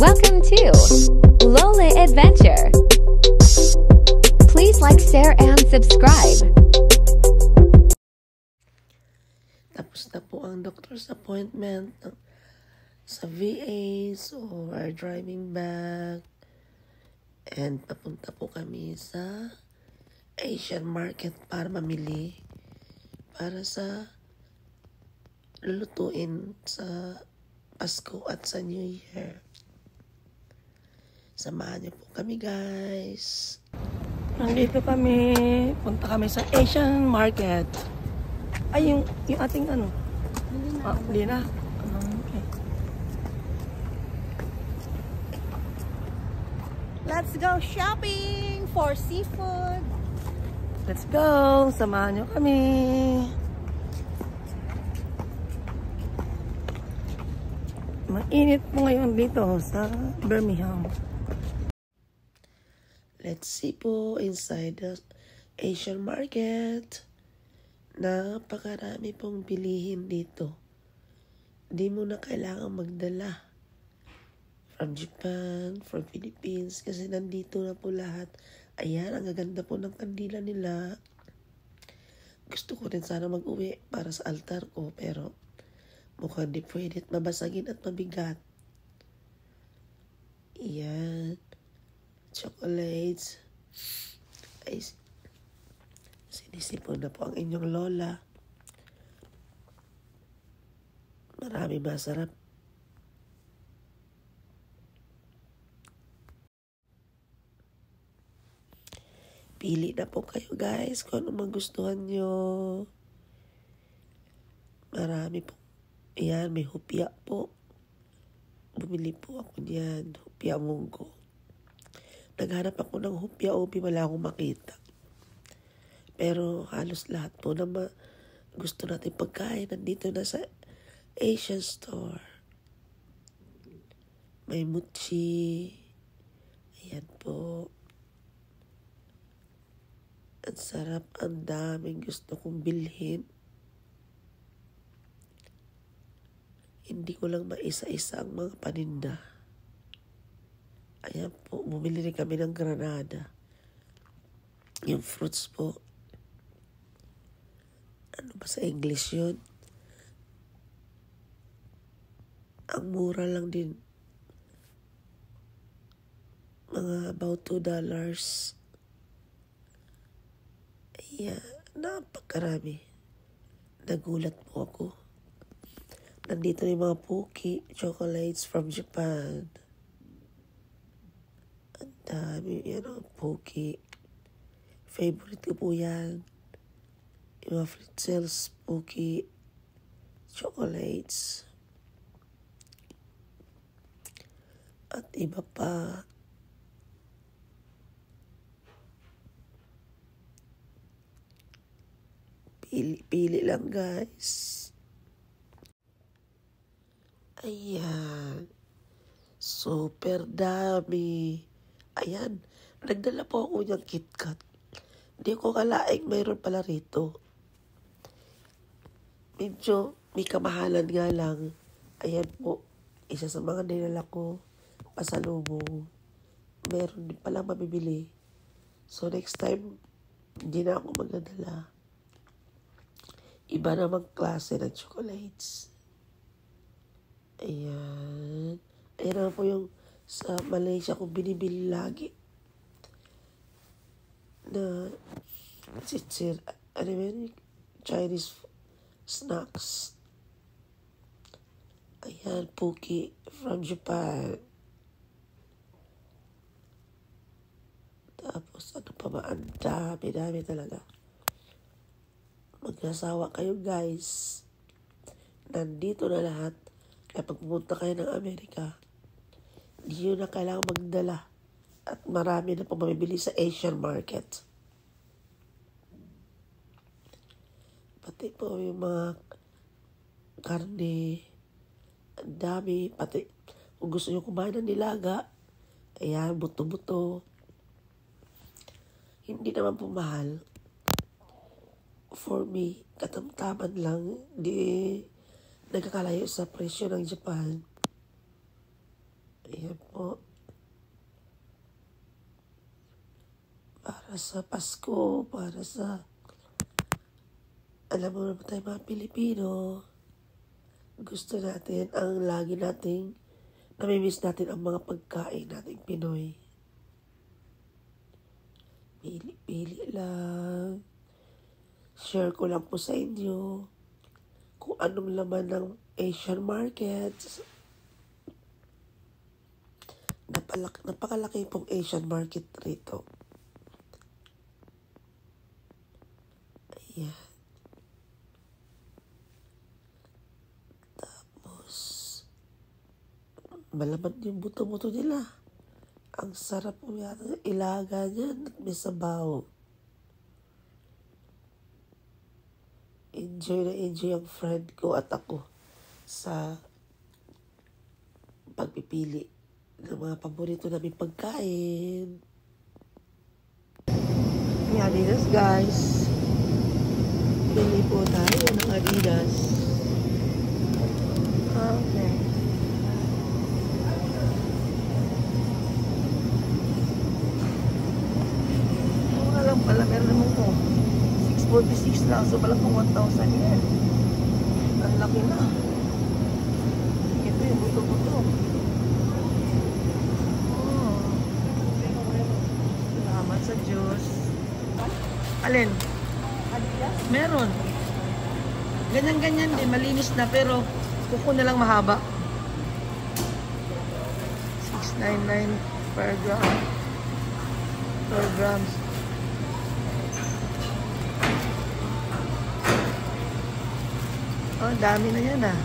Welcome to Lola Adventure. Please like, share, and subscribe. Tapos na po ang doctor's appointment sa VA, so we're driving back. And papunta po kami sa Asian market para mamili para sa lulutuin sa Pasko at sa New Year. Samahan niyo po kami, guys. Nandito kami, punta kami sa Asian market. Ay, yung ating ano? Hindi na. Okay. Let's go shopping for seafood. Let's go! Samahan niyo kami. Mainit po ngayon dito sa Birmingham. Let's see po inside the Asian market. Napakarami pong bilihin dito. Di mo na kailangan magdala from Japan, from Philippines, kasi nandito na po lahat. Ayan, ang gaganda po ng kandila nila. Gusto ko rin sana mag-uwi para sa altar ko, pero mukhang di pwede at mabasagin at mabigat. Ayan. Chocolates. Ay, sinisipon na po ang inyong lola. Marami masarap. Pili na po kayo, guys, kung ano magustuhan nyo. Marami po. Ayan, may hupya po. Bumili po ako niyan. Hupya munggo. Naghanap ako ng hupya ubi, wala akong makita. Pero halos lahat po na gusto natin pagkain nandito na sa Asian store. May mochi. Ayan po. Ang sarap, ang daming gusto kong bilhin. Hindi ko lang maisa-isa ang mga paninda. Ayan po, bumili rin kami ng granada. Yung fruits po. Ano ba sa English yun? Ang mura lang din. Mga about $2. Ayan, napakarami. Nagulat po ako. Nandito yung mga Pocky chocolates from Japan. Ang dami. Yan ang Pocky. Favorite ko po yan. Yung mga Fritzels Pocky chocolates. At iba pa. Pili lang, guys. Ayan. Super dami. Ayan. Nagdala po ako niyang KitKat. Hindi ko kalaing mayroon pala rito. Medyo may kamahalan nga lang. Ayan po. Isa sa mga dinala ko. Pasalubong. Meron din pala mabibili. So next time, hindi na ako magdadala. Iba namang klase ng chocolates. Ayan. Ayan naman po yung sa Malaysia ko binibili lagi. Na chichir. Ano yun? Chinese snacks. Ayan, Pocky from Japan. Tapos ano pa ba? Ang dami talaga. Mag-asawa kayo, guys. Nandito na lahat. Kaya pag pumunta kayo ng Amerika, hindi nyo na kailangan magdala. At marami na pong mabibili sa Asian market. Pati po yung mga karne. Ang dami. Pati kung gusto nyo kumain ng nilaga, ayan, buto-buto. Hindi naman po mahal. For me, katamtaman lang. Di nagkakalayo sa presyo ng Japan. Ayan po. Para sa Pasko, para sa... Alam mo naman tayo mga Pilipino, gusto natin ang lagi nating namimiss natin ang mga pagkain nating Pinoy. Pili-pili lang. Share ko lang po sa inyo kung anong laman ng Asian markets. Napakalaki pong Asian market rito. Ayan. Tapos, malaman yung buto-buto nila. Ang sarap po yata ng ilaga niyan at may sabaw. Enjoy na enjoy ang friend ko at ako sa pagpipili ng mga paborito namin pagkain. May Adidas guys. Pili po tayo ng Adidas. Okay. Mura lang pala, meron naman ko. 646 lang, so pala kung 1,000 yan. Ang laki na. Ito yung buto-buto. Oh. Salamat sa Diyos. Alin? Meron. Ganyan-ganyan din, malinis na, pero kuko na lang mahaba. 699 per gram. Per grams. Oh, dami na yan ah.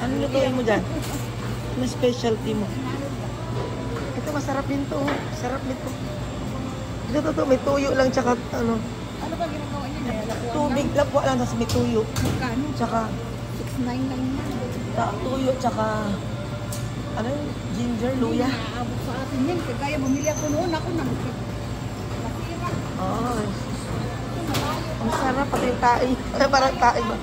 Ano lutuin mo dyan? Ano specialty mo? Ito masarap din to. Sarap nito. Ito to, may tuyo lang tsaka ano. Ano ba ginagawa niya? Tubig lang po lang, tapos may tuyo. Magkano? Tsaka 699 na. tuyo tsaka ano yun? Ginger, luya. Naaabot sa atin yan. Kaya bumili ako noon. Ako nang nasira. Oh, ang sarap pati yung tae. Parang tae ba?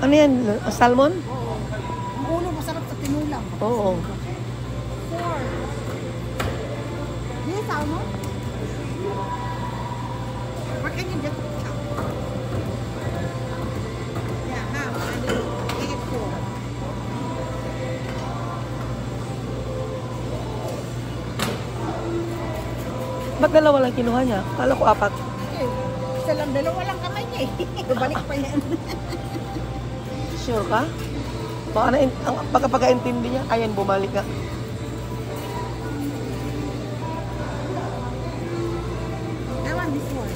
Ano yan? Salmon? Ang ulo masarap sa tinulang. Oo. 4. This salmon? Where can you get it? Yeah, now I do 8-4. Ba't dalawa lang kinuha niya? Kala ko 4. Eh, isa lang, dalawa lang kamay niya eh. Balik pa yan. Sure ka? Baka na, ang pagkapag-intindi niya, ayan, bumalik na. I want this one.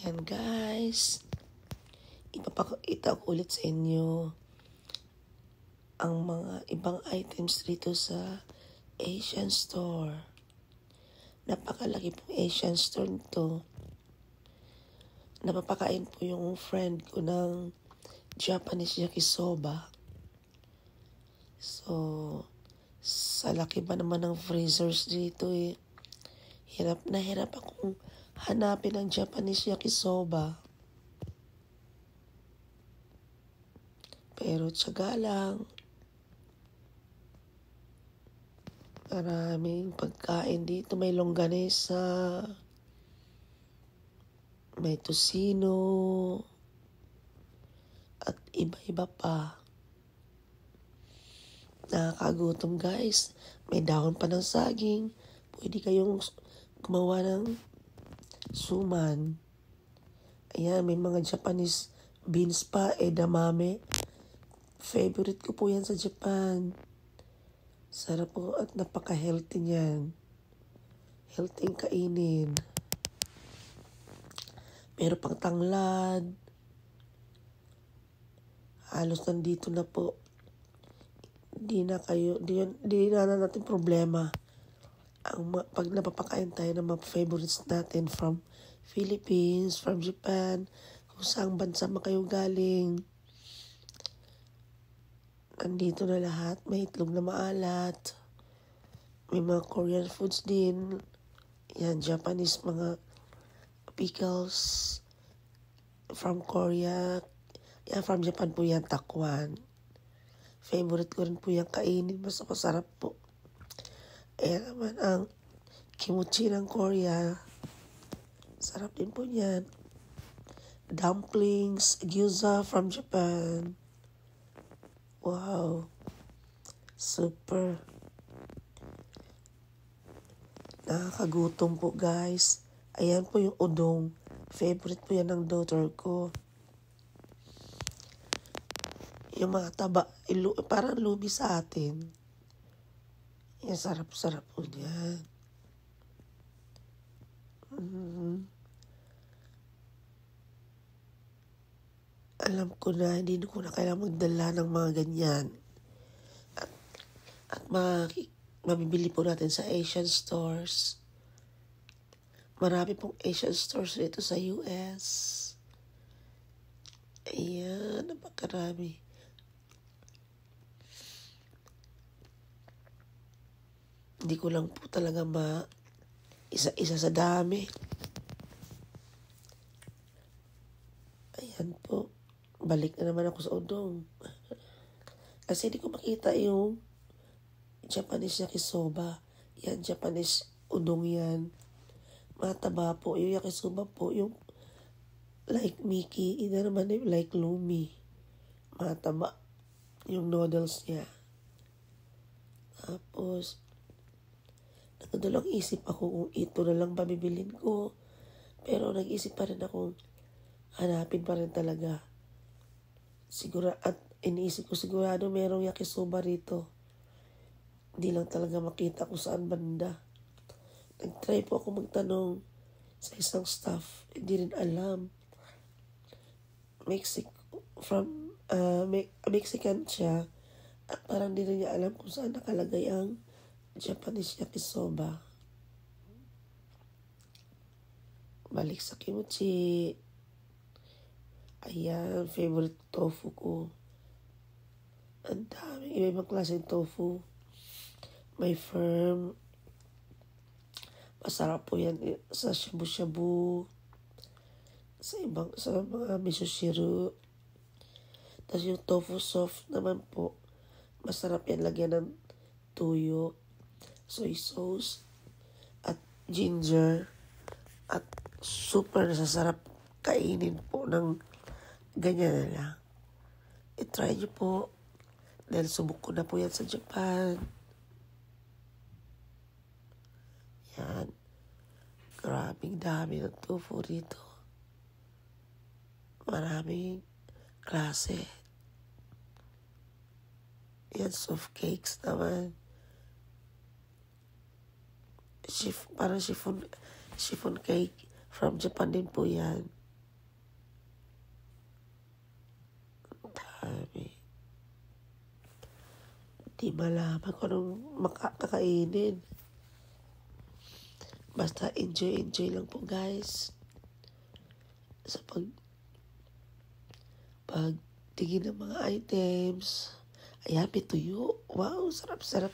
Ayan guys, ipapakita ko ulit sa inyo ang mga ibang items dito sa Asian store. Napakalaki pong Asian store nito. Napapakain po yung friend ko ng Japanese yakisoba. So, sa laki ba naman ng freezers dito eh. Hirap akong hanapin ang Japanese yakisoba. Pero tiyaga lang. Maraming pagkain dito. May longganisa. May tocino. At iba-iba pa. Nakakagutom guys. May dahon pa ng saging. Pwede kayong gumawa ng suman. Ayan, may mga Japanese beans pa, edamame. Favorite ko po yan sa Japan. Sarap po at napaka-healthy niyan. Healthy kainin. Meron pang tanglad. Halos nandito na po. Di na natin problema. Pag napapakain tayo ng mga favorites natin from Philippines, from Japan, kung saang bansa man kayo galing. Nandito na lahat. May itlog na maalat. May mga Korean foods din. Yan, Japanese mga pickles from Korea. Yan, from Japan po yan, takwan. Favorite ko rin po yung kainin. Mas masarap po. Ayan naman ang kimchi ng Korea. Sarap din po yan. Dumplings, gyoza from Japan. Wow. Super. Nakakagutom po guys. Ayan po yung udong. Favorite po yan ng daughter ko. Yung mga taba, parang lubi sa atin. Yan, sarap-sarap po yan. Alam ko na, hindi ko na kailangan magdala ng mga ganyan. At mabibili po natin sa Asian stores. Marami pong Asian stores dito sa US. Ayan, napakarami. Hindi ko lang po talaga isa-isa sa dami. Ayan po. Balik na naman ako sa udong. Kasi hindi ko makita yung Japanese yakisoba. Yan, Japanese udong yan. Mataba po. Yung yakisoba po, yung like Mickey. Ina naman yung like Lumi. Mataba. Yung noodles niya. Tapos, nagdalawang isip ako kung ito na lang pabibilin ko. Pero nag-isip pa rin ako, hanapin pa rin talaga. At iniisip ko sigurado merong yakisoba rito. Hindi lang talaga makita kung saan banda. Nag-try po ako magtanong sa isang staff. Hindi rin alam. Mexican siya. At parang hindi rin niya alam kung saan nakalagay ang Japanese yakisoba. Balik sa kimchi. Ayan, favorite tofu ko. Ang daming iba-ibang klaseng tofu. May firm. Masarap po yan sa shabu-shabu. Sa mga miso-shiru. Tapos yung tofu soft naman po. Masarap yan lagyan ng tuyo, soy sauce, at ginger. At super nasasarap kainin po ng ganyan na lang. I-try nyo po. Dahil subok ko na po yan sa Japan. Yan. Grabing dami ng tofu rito. Maraming klase. Yan, soft cakes naman. Parang chiffon cake. From Japan din po yan. Dami. Di malaman kung anong makakainin. Basta enjoy lang po guys. Sa pagtingin ng mga items. Ayan, may tuyo. Wow, sarap-sarap.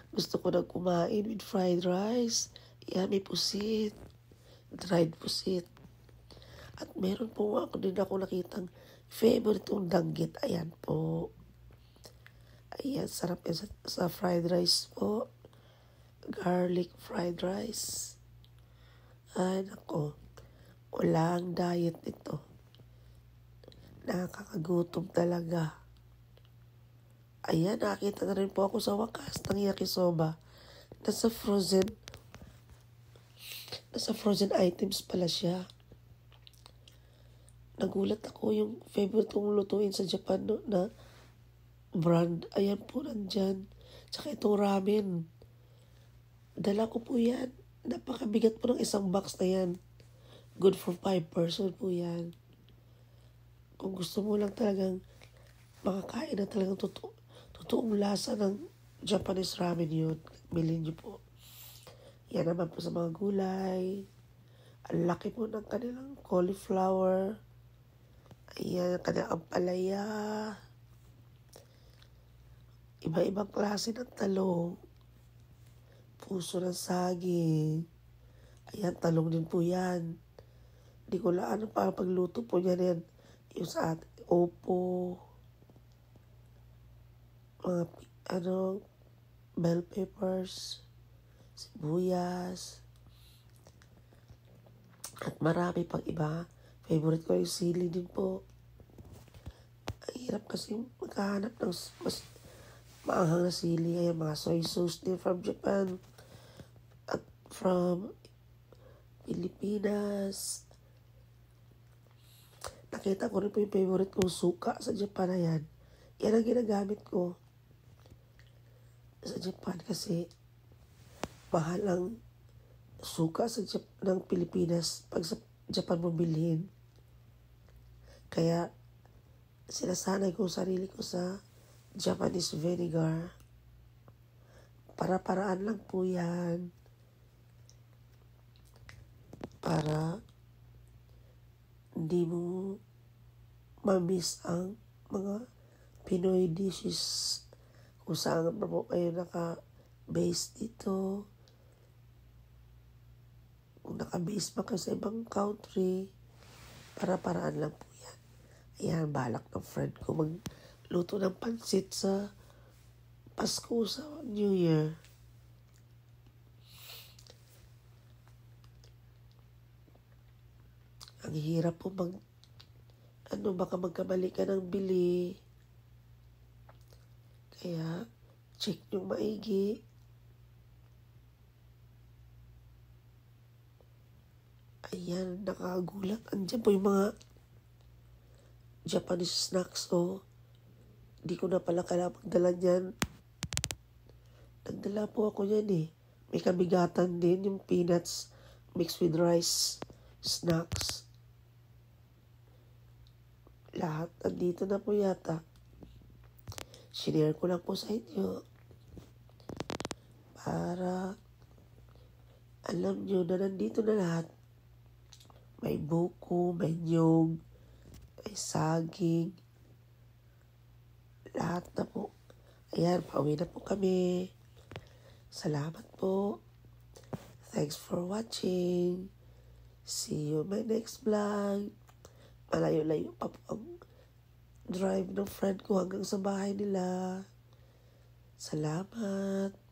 Gusto ko na kumain with fried rice. Ayan, may pusit. Dried pusit. At meron po din ako nakitang favorite kong danggit. Ayan po. Ayan, sarap yan sa fried rice po. Garlic fried rice. Ay, nako. Walang diet nito. Nakakagutom talaga. Ayan, nakita na rin po ako sa wakas ng yakisoba. Nasa frozen items pala siya. Nagulat ako yung favorite kong lutuin sa Japan na brand. Ayan po, nandyan. Tsaka itong ramen. Dala ko po yan. Napakabigat po ng isang box na yan. Good for 5 person po yan. Kung gusto mo lang talagang makakain na talagang totoong lasa ng Japanese ramen yun, bilhin niyo po. Yan naman po sa mga gulay. Ang laki po ng kanilang cauliflower. Ayan, kanilang ampalaya. Iba-ibang klase ng talong. Puso ng saging. Ayan, talong din po yan. Hindi ko lang ano pa pagluto po niyan yan. Yung sa opo. Mga bell peppers. Sibuyas. At marami pang iba. Favorite ko yung sili din po. Ang hirap kasi maghahanap ng mas maanghang na sili. Ayan, mga soy sauce din from Japan. At from Pilipinas. Nakita ko rin po yung favorite kong suka sa Japan na yan. Yan ang ginagamit ko sa Japan kasi mahal ang suka ng Pilipinas pag sa Japan mo bilhin. Kaya sinasanay ko sarili ko sa Japanese vinegar. Para-paraan lang po yan. Para hindi mo ma-miss ang mga Pinoy dishes kung saan pa po kayo naka-base dito. Kung naka-base pa kayo sa ibang country, para-paraan lang po yan. Ayan, balak ng friend ko magluto ng pansit sa Pasko, sa New Year. Ang hirap po baka magkamali ka ng bili. Kaya, check nyo maigi. Ayan, nakagulat. Andiyan po yung mga Japanese snacks, oh. Di ko na pala kailangan magdala niyan. Nagdala po ako niyan, eh. May kabigatan din, yung peanuts mixed with rice snacks. Lahat nandito na po yata. Sinare ko lang po sa inyo para alam nyo na nandito na lahat. May buko, may nyog, may saging. Lahat na po. Ayan, pauwi na po kami. Salamat po. Thanks for watching. See you in my next vlog. Malayo-layo pa po ang drive ng friend ko hanggang sa bahay nila. Salamat.